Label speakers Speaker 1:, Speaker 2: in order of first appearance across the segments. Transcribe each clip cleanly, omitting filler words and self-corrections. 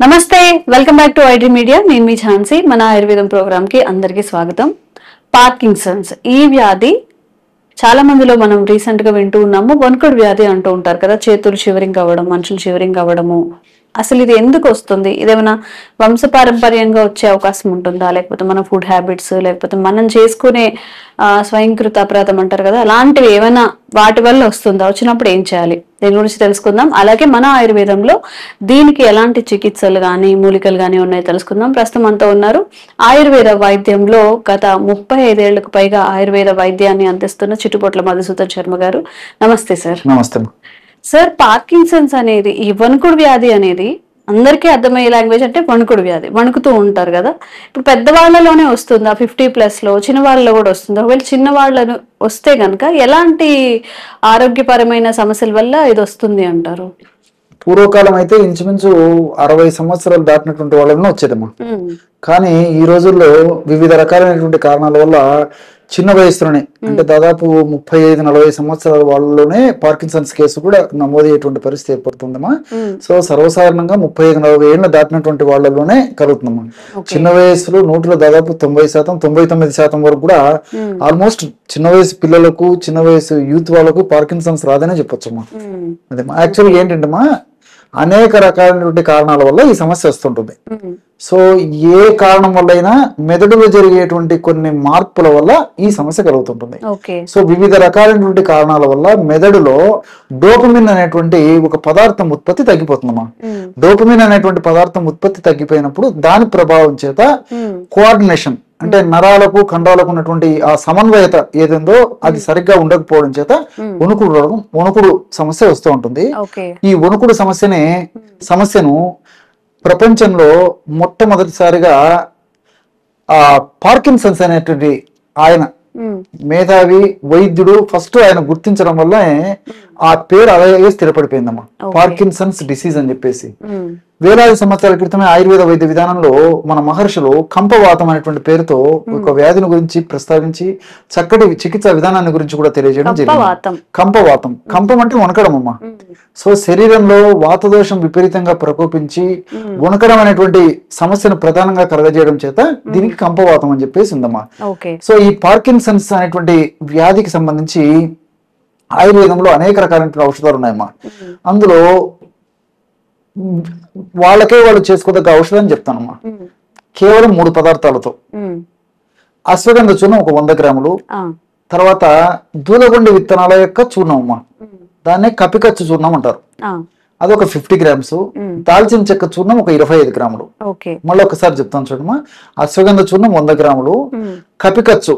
Speaker 1: నమస్తే, welcome back to iDream media. నేను మీ ఝాన్సీ. మన ఆయుర్వేదం ప్రోగ్రామ్ కి అందరికీ స్వాగతం. పార్కిన్సన్స్ ఈ వ్యాధి చాలా మందిలో మనం రీసెంట్ గా వింటూ ఉన్నాము. వణుకుడు వ్యాధి అంటూ ఉంటారు కదా, చేతులు షివరింగ్ అవ్వడం, మనుషులు షివరింగ్ అవ్వడము. అసలు ఇది ఎందుకు వస్తుంది? ఇదేమైనా వంశపారంపర్యంగా వచ్చే అవకాశం ఉంటుందా, లేకపోతే మన ఫుడ్ హ్యాబిట్స్, లేకపోతే మనం చేసుకునే స్వయంకృత అపరాధం అంటారు కదా, అలాంటివి ఏమైనా వాటి వల్ల వస్తుందా? వచ్చినప్పుడు ఏం చేయాలి, దీని గురించి తెలుసుకుందాం. అలాగే మన ఆయుర్వేదంలో దీనికి ఎలాంటి చికిత్సలు కానీ మూలికలు కానీ ఉన్నాయో తెలుసుకుందాం. ప్రస్తుతం అంతా ఉన్నారు ఆయుర్వేద వైద్యంలో గత 35 ఏళ్లకు పైగా ఆయుర్వేద వైద్యాన్ని అందిస్తున్న చిట్టుపొట్ల మధుసూదన్ శర్మ గారు. నమస్తే సార్.
Speaker 2: నమస్తే
Speaker 1: సార్. పార్కిన్సన్స్ అనేది, ఈ వణుకుడు వ్యాధి అనేది అందరికీ అర్థమయ్యే లాంగ్వేజ్ అంటే వణుకుడు వ్యాధి, వణుకుతూ ఉంటారు కదా. ఇప్పుడు పెద్దవాళ్లలోనే వస్తుందా, 50+ లో, చిన్న వాళ్ళలో కూడా వస్తుందా? ఒకవేళ చిన్న వాళ్ళను వస్తే గనక ఎలాంటి ఆరోగ్యపరమైన సమస్యల వల్ల ఇది వస్తుంది అంటారు?
Speaker 2: పూర్వకాలం అయితే ఇంచుమించు 60 సంవత్సరాలు దాటినటువంటి వాళ్ళని వచ్చేదమ్మా. కానీ ఈ రోజుల్లో వివిధ రకాలైనటువంటి కారణాల వల్ల చిన్న వయసులోనే, అంటే దాదాపు 35-40 సంవత్సరాల వాళ్ళలోనే పార్కిన్సన్స్ కేసు కూడా నమోదయ్యేటువంటి పరిస్థితి ఏర్పడుతుందమ్మా. సో సర్వసాధారణంగా 35-40 ఏళ్ళు దాటినటువంటి వాళ్ళలోనే కలుగుతుందమ్మా. చిన్న వయసులో 100లో దాదాపు 90%, 99% వరకు కూడా ఆల్మోస్ట్ చిన్న వయసు పిల్లలకు, చిన్న వయసు యూత్ వాళ్ళకు పార్కిన్సన్స్ రాదనే చెప్పొచ్చమ్మా. అదేమ్మా. యాక్చువల్గా ఏంటంటమ్మా, అనేక రకాలైనటువంటి కారణాల వల్ల ఈ సమస్య వస్తుంటుంది. సో ఏ కారణం వల్ల అయినా మెదడులో జరిగేటువంటి కొన్ని మార్పుల వల్ల ఈ సమస్య కలుగుతుంటుంది. సో వివిధ రకాలైనటువంటి కారణాల వల్ల మెదడులో డోపమిన్ అనేటువంటి ఒక పదార్థం ఉత్పత్తి తగ్గిపోతుందమ్మా. డోపమిన్ అనేటువంటి పదార్థం ఉత్పత్తి తగ్గిపోయినప్పుడు దాని ప్రభావం చేత కోఆర్డినేషన్, అంటే నరాలకు కండాలకు ఉన్నటువంటి ఆ సమన్వయత ఏదేందో అది సరిగ్గా ఉండకపోవడం చేత వణుకుడు సమస్య వస్తూ ఉంటుంది. ఈ వణుకుడు సమస్యను ప్రపంచంలో మొట్టమొదటిసారిగా పార్కిన్సన్స్ అనేటువంటి ఆయన మేధావి వైద్యుడు ఫస్ట్ ఆయన గుర్తించడం వల్ల ఆ పేరు అలాగే స్థిరపడిపోయిందమ్మా, పార్కిన్సన్స్ డిసీజ్ అని చెప్పేసి. వేలాది సంవత్సరాల క్రితమే ఆయుర్వేద వైద్య విధానంలో మన మహర్షులు కంపవాతం అనేటువంటి పేరుతో ఒక వ్యాధిని గురించి ప్రస్తావించి చక్కటి చికిత్సా విధానాన్ని గురించి కూడా తెలియజేయడం జరిగింది. కంపవాతం, కంపం అంటే వణకడం అమ్మా. సో శరీరంలో వాతదోషం విపరీతంగా ప్రకోపించి వణకడం అనేటువంటి సమస్యను ప్రధానంగా కలగజేయడం చేత దీనికి కంపవాతం అని చెప్పేసి ఉందమ్మా. సో ఈ పార్కిన్సన్స్ అనేటువంటి వ్యాధికి సంబంధించి ఆయుర్వేదంలో అనేక రకాలైన ఔషధాలు ఉన్నాయమ్మా. అందులో వాళ్ళు చేసుకోదగ్గ ఔషధం చెప్తానమ్మా. కేవలం 3 పదార్థాలతో అశ్వగంధ చూర్ణం ఒక 100 గ్రాములు, తర్వాత దూలగొండి విత్తనాల యొక్క చూర్ణం అమ్మా, దాన్నే కపికచ్చు చూర్ణం అంటారు, అదొక 50 గ్రామ్స్, దాల్చిన చెక్క చూర్ణం ఒక 25 గ్రాములు. మళ్ళీ ఒకసారి చెప్తాను చూడమ్మా. అశ్వగంధ చూర్ణం 100 గ్రాములు, కపికచ్చు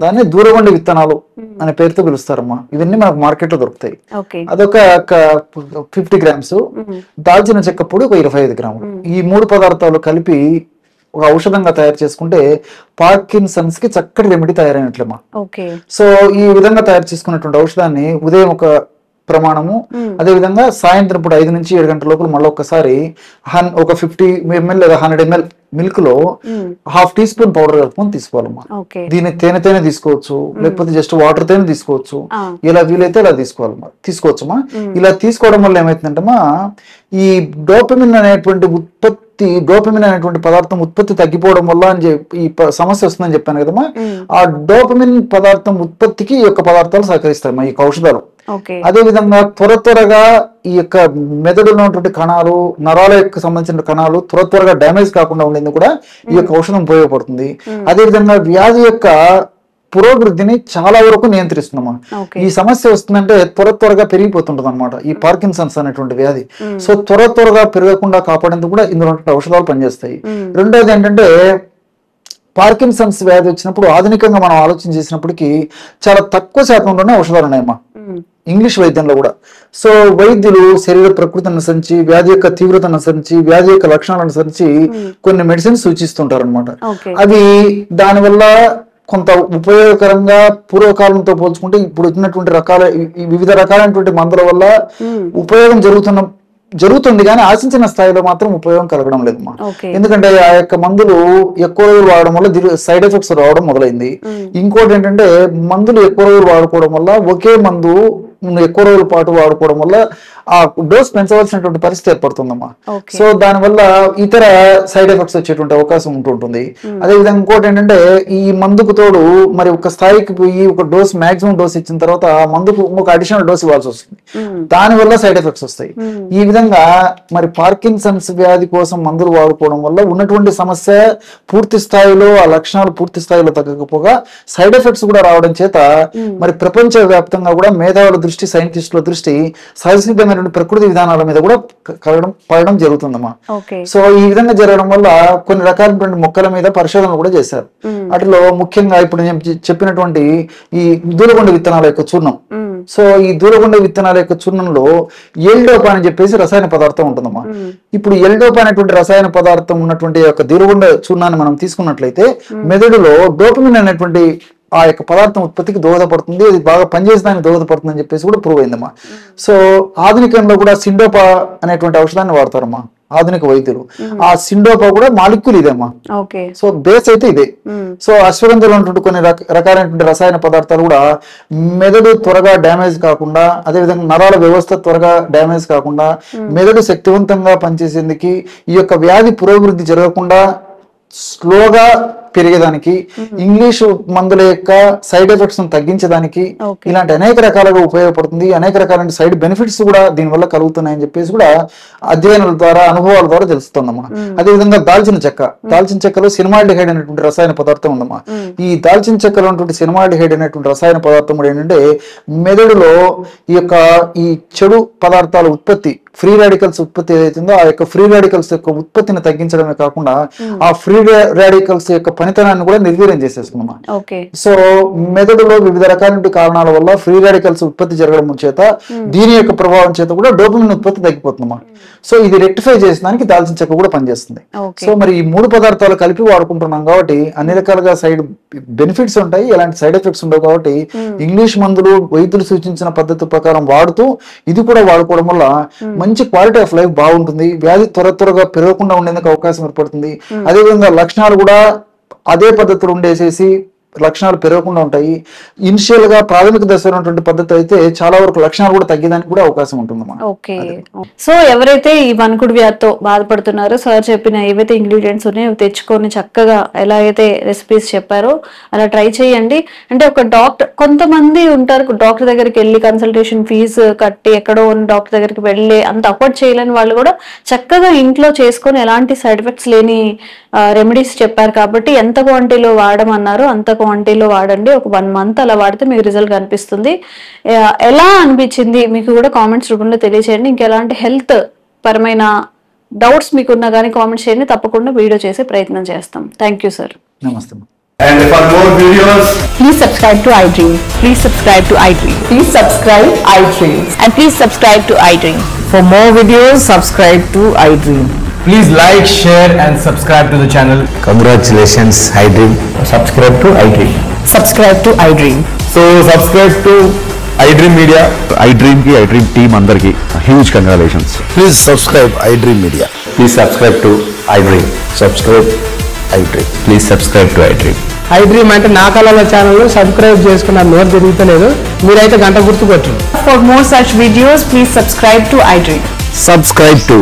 Speaker 2: దాన్ని దూరగొండి విత్తనాలు అనే పేరుతో పిలుస్తారమ్మా. ఇవన్నీ మనకు మార్కెట్ లో దొరుకుతాయి. అదొక 50 గ్రామ్స్, దాల్చిన చెక్క పొడి ఒక 25 గ్రాములు. ఈ 3 పదార్థాలు కలిపి ఒక ఔషధంగా తయారు చేసుకుంటే పార్కిన్సన్స్ కి చక్కటి రెమెడీ తయారైనట్లేమ్మా. సో ఈ విధంగా తయారు చేసుకున్నటువంటి ఔషధాన్ని ఉదయం ఒక ప్రమాణము, అదే విధంగా సాయంత్రం పూట 5 నుంచి 7 గంటల లోపల మళ్ళీ ఒక్కసారి ఒక 50 ml లేదా 100 ml మిల్క్ లో ½ టీ స్పూన్ పౌడర్ కలుపుకొని తీసుకోవాలమ్మా. దీన్ని తేనె తీసుకోవచ్చు, లేకపోతే జస్ట్ వాటర్ తేనె తీసుకోవచ్చు, ఇలా వీలైతే ఇలా తీసుకోవచ్చమ్మా. ఇలా తీసుకోవడం వల్ల ఏమైతుందంటమ్మా, ఈ డోపమిన్ అనేటువంటి పదార్థం ఉత్పత్తి తగ్గిపోవడం వల్ల అని చెప్పి ఈ సమస్య వస్తుందని చెప్పాను కదమ్మా. ఆ డోపమిన్ పదార్థం ఉత్పత్తికి ఈ యొక్క పదార్థాలు సహకరిస్తాయమ్మా, ఈ ఔషధాలు. అదే విధంగా త్వరగా ఈ యొక్క మెదడులో ఉన్నటువంటి కణాలు, నరాల యొక్క సంబంధించిన కణాలు త్వరగా డ్యామేజ్ కాకుండా ఉండేందుకు కూడా ఈ యొక్క ఔషధం ఉపయోగపడుతుంది. అదే విధంగా వ్యాధి యొక్క పురోభివృద్ధిని చాలా వరకు నియంత్రిస్తుందమ్మా. ఈ సమస్య వస్తుందంటే త్వరగా పెరిగిపోతుంటది అనమాట ఈ పార్కిన్సన్స్ అనేటువంటి వ్యాధి. సో త్వరగా పెరగకుండా కాపాడేందుకు కూడా ఇందులో ఔషధాలు పనిచేస్తాయి. రెండోది ఏంటంటే, పార్కిన్సన్స్ వ్యాధి వచ్చినప్పుడు ఆధునికంగా మనం ఆలోచన చేసినప్పటికీ చాలా తక్కువ శాతంలోనే ఔషధాలు ఉన్నాయమ్మా ఇంగ్లీష్ వైద్యంలో కూడా. సో వైద్యులు శరీర ప్రకృతిని అనుసరించి, వ్యాధి యొక్క తీవ్రతను అనుసరించి, వ్యాధి యొక్క లక్షణాలను అనుసరించి కొన్ని మెడిసిన్స్ సూచిస్తుంటారు అనమాట. అవి దానివల్ల కొంత ఉపయోగకరంగా పూర్వకాలంతో పోల్చుకుంటే ఇప్పుడు వచ్చినటువంటి వివిధ రకాలైనటువంటి మందుల వల్ల ఉపయోగం జరుగుతుంది కానీ ఆశించిన స్థాయిలో మాత్రం ఉపయోగం కలగడం లేదమ్మా. ఎందుకంటే ఆ యొక్క మందులు ఎక్కువ రోజులు వాడడం వల్ల సైడ్ ఎఫెక్ట్స్ రావడం మొదలైంది. ఇంకోటి ఏంటంటే, మందులు ఎక్కువ రోజులు వాడుకోవడం వల్ల ఒకే మందు ఎక్కువ రోజుల పాటు వాడుకోవడం వల్ల ఆ డోస్ పెంచవలసినటువంటి పరిస్థితి ఏర్పడుతుందమ్మా. సో దానివల్ల ఇతర సైడ్ ఎఫెక్ట్స్ వచ్చేటువంటి అవకాశం ఉంటుంటుంది. అదేవిధంగా ఇంకోటి ఏంటంటే ఈ మందుకు తోడు మరి ఒక స్థాయికి పోయి ఒక డోస్ మాక్సిమం డోస్ ఇచ్చిన తర్వాత ఆ మందుకు ఒక అడిషనల్ డోస్ ఇవ్వాల్సి వస్తుంది. దానివల్ల సైడ్ ఎఫెక్ట్స్ వస్తాయి. ఈ విధంగా మరి పార్కిన్సన్స్ వ్యాధి కోసం మందులు వాడుకోవడం వల్ల ఉన్నటువంటి సమస్య పూర్తి స్థాయిలో ఆ లక్షణాలు పూర్తి స్థాయిలో తగ్గకపోగా సైడ్ ఎఫెక్ట్స్ కూడా రావడం చేత మరి ప్రపంచ వ్యాప్తంగా కూడా మేధావుల దృష్టి, సైంటిస్టుల దృష్టి సహజసిద్ధమైనటువంటి ప్రకృతి విధానాల మీద కూడా పడడం జరుగుతుందమ్మా. సో ఈ విధంగా జరగడం వల్ల కొన్ని రకాలైనటువంటి మొక్కల మీద పరిశోధనలు కూడా చేశారు. వాటిలో ముఖ్యంగా ఇప్పుడు నేను చెప్పినటువంటి ఈ దూలగొండ విత్తనాల యొక్క చూర్ణం. సో ఈ దూలగొండ విత్తనాల యొక్క చూర్ణంలో ఎల్డోపా అని చెప్పేసి రసాయన పదార్థం ఉంటుందమ్మా. ఇప్పుడు ఎల్డోపా అనేటువంటి రసాయన పదార్థం ఉన్నటువంటి యొక్క దూలగొండ చూర్ణాన్ని మనం తీసుకున్నట్లయితే మెదడులో డోపమిన్ అనేటువంటి ఆ యొక్క పదార్థం ఉత్పత్తికి దోహదపడుతుంది, అది బాగా పనిచేసడానికి దోహదపడుతుంది అని చెప్పేసి కూడా ప్రూవ్ అయిందమ్మా. సో ఆధునికంలో కూడా సిండోపా అనేటువంటి ఔషధాన్ని వాడతారమ్మా ఆధునిక వైద్యులు. ఆ సిండోపా కూడా మాలిక్యూల్ ఇదేమ్మా. సో బేస్ అయితే ఇదే. సో అశ్వగంధలో ఉన్నటువంటి కొన్ని రకాలైనటువంటి రసాయన పదార్థాలు కూడా మెదడు త్వరగా డ్యామేజ్ కాకుండా, అదేవిధంగా నరాల వ్యవస్థ త్వరగా డ్యామేజ్ కాకుండా, మెదడు శక్తివంతంగా పనిచేసేందుకు, ఈ యొక్క వ్యాధి పురోభివృద్ధి జరగకుండా స్లోగా పెరిగేదానికి, ఇంగ్లీషు మందుల యొక్క సైడ్ ఎఫెక్ట్స్ తగ్గించడానికి ఇలాంటి అనేక రకాలుగా ఉపయోగపడుతుంది. అనేక రకాలైన సైడ్ బెనిఫిట్స్ కూడా దీనివల్ల కలుగుతున్నాయని చెప్పేసి కూడా అధ్యయనాల ద్వారా, అనుభవాల ద్వారా తెలుస్తుందమ్మా. అదేవిధంగా దాల్చిన చెక్కలో సినిమాల్డిహైడ్ అనేటువంటి రసాయన పదార్థం ఉందమ్మా. ఈ దాల్చిన చెక్కలో ఉన్నటువంటి సినిమాల్డిహైడ్ అనేటువంటి రసాయన పదార్థం కూడా ఏంటంటే మెదడులో ఈ చెడు పదార్థాల ఉత్పత్తి, ఫ్రీ రాడికల్స్ ఉత్పత్తి ఏదైతుందో ఆ యొక్క ఫ్రీ రాడికల్స్ యొక్క ఉత్పత్తిని తగ్గించడమే కాకుండా ఆ ఫ్రీ రాడికల్స్ యొక్క పనితనాన్ని కూడా నిర్వీర్యం చేసేసుకున్నామా. సో మెదడులో వివిధ రకాల కారణాల వల్ల ఫ్రీ రాడికల్స్ ఉత్పత్తి జరగడం చేత దీని యొక్క ప్రభావం చేత కూడా డోపమిన్ ఉత్పత్తి తగ్గిపోతుందమ్మా. సో ఇది రెక్టిఫై చేసడానికి దాల్చిన చెక్క కూడా పనిచేస్తుంది. సో మరి ఈ మూడు పదార్థాలు కలిపి వాడుకుంటున్నాం కాబట్టి అన్ని రకాలుగా సైడ్ బెనిఫిట్స్ ఉంటాయి, ఎలాంటి సైడ్ ఎఫెక్ట్స్ ఉండవు. కాబట్టి ఇంగ్లీష్ మందులు వైద్యులు సూచించిన పద్ధతి ప్రకారం వాడుతూ ఇది కూడా వాడుకోవడం వల్ల మంచి క్వాలిటీ ఆఫ్ లైఫ్ బాగుంటుంది. వ్యాధి త్వరగా పెరగకుండా ఉండేందుకు అవకాశం ఏర్పడుతుంది. అదేవిధంగా లక్షణాలు కూడా అదే పద్ధతిలో ఉండేసేసి లక్షణాలు పెరగకుండా ఉంటాయి. ఇనిషియల్ గా ప్రాథమిక దశలో ఉన్నటువంటి పద్ధతి అయితే చాలా వరకు లక్షణాలు కూడా తగ్గడానికి కూడా అవకాశం ఉంటుందమ్మా.
Speaker 1: ఓకే. సో ఎవరైతే ఈ వణుకుడు వ్యాధితో బాధపడుతున్నారో సార్ చెప్పిన ఏవైతే ఇంగ్రీడియంట్స్ ఉన్నాయో అవి తెచ్చుకొని చక్కగా ఎలా అయితే రెసిపీస్ చెప్పారో అలా ట్రై చేయండి. అంటే ఒక కొంతమంది ఉంటారు డాక్టర్ దగ్గరికి వెళ్ళి కన్సల్టేషన్ ఫీజు కట్టి ఎక్కడో ఉన్న డాక్టర్ దగ్గరికి వెళ్ళి అంత అఫోర్డ్ చేయలేని వాళ్ళు కూడా చక్కగా ఇంట్లో చేసుకొని ఎలాంటి సైడ్ ఎఫెక్ట్స్ లేని రెమెడీస్ చెప్పారు. కాబట్టి ఎంత క్వాంటిటీలో వాడమన్నారో అంత క్వాంటిటీలో వాడండి. ఒక 1 month అలా వాడితే మీకు రిజల్ట్ కనిపిస్తుంది. ఎలా అనిపించింది మీకు కూడా కామెంట్స్ రూపంలో తెలియచేయండి. ఇంకెలాంటి హెల్త్ పరమైన డౌట్స్ మీకున్నా కానీ కామెంట్స్ చేయండి, తప్పకుండా వీడియో చేసే ప్రయత్నం చేస్తాం. Thank you sir.
Speaker 2: నమస్తే.
Speaker 3: And for more videos,
Speaker 4: please subscribe to iDream. Please subscribe to iDream. Please subscribe iDream. And please subscribe to iDream. For more videos, subscribe to iDream.
Speaker 3: please like, share and subscribe to the channel.
Speaker 5: Congratulations, iDream.
Speaker 3: Subscribe to iDream.
Speaker 4: Subscribe to iDream.
Speaker 3: So subscribe to iDream Media.
Speaker 5: iDream team andarki huge congratulations.
Speaker 6: Please subscribe iDream Media.
Speaker 5: Please subscribe to iDream.
Speaker 6: Subscribe iDream.
Speaker 5: Please subscribe to iDream.
Speaker 7: iDream అంటే నా కళల channel subscribe చేసుకున్న note జరుగుతలేదు, మీరైతే గంట గుర్తు కొట్టండి.
Speaker 4: For more such videos, please subscribe to iDream.
Speaker 5: Subscribe to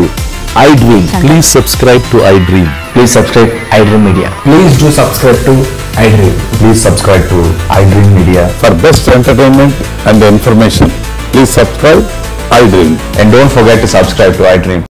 Speaker 5: iDream. Please subscribe to iDream.
Speaker 3: Please subscribe iDream Media. Please do subscribe to iDream.
Speaker 5: Please subscribe to iDream Media.
Speaker 6: For best entertainment and information, please subscribe iDream.
Speaker 5: And don't forget to subscribe to iDream.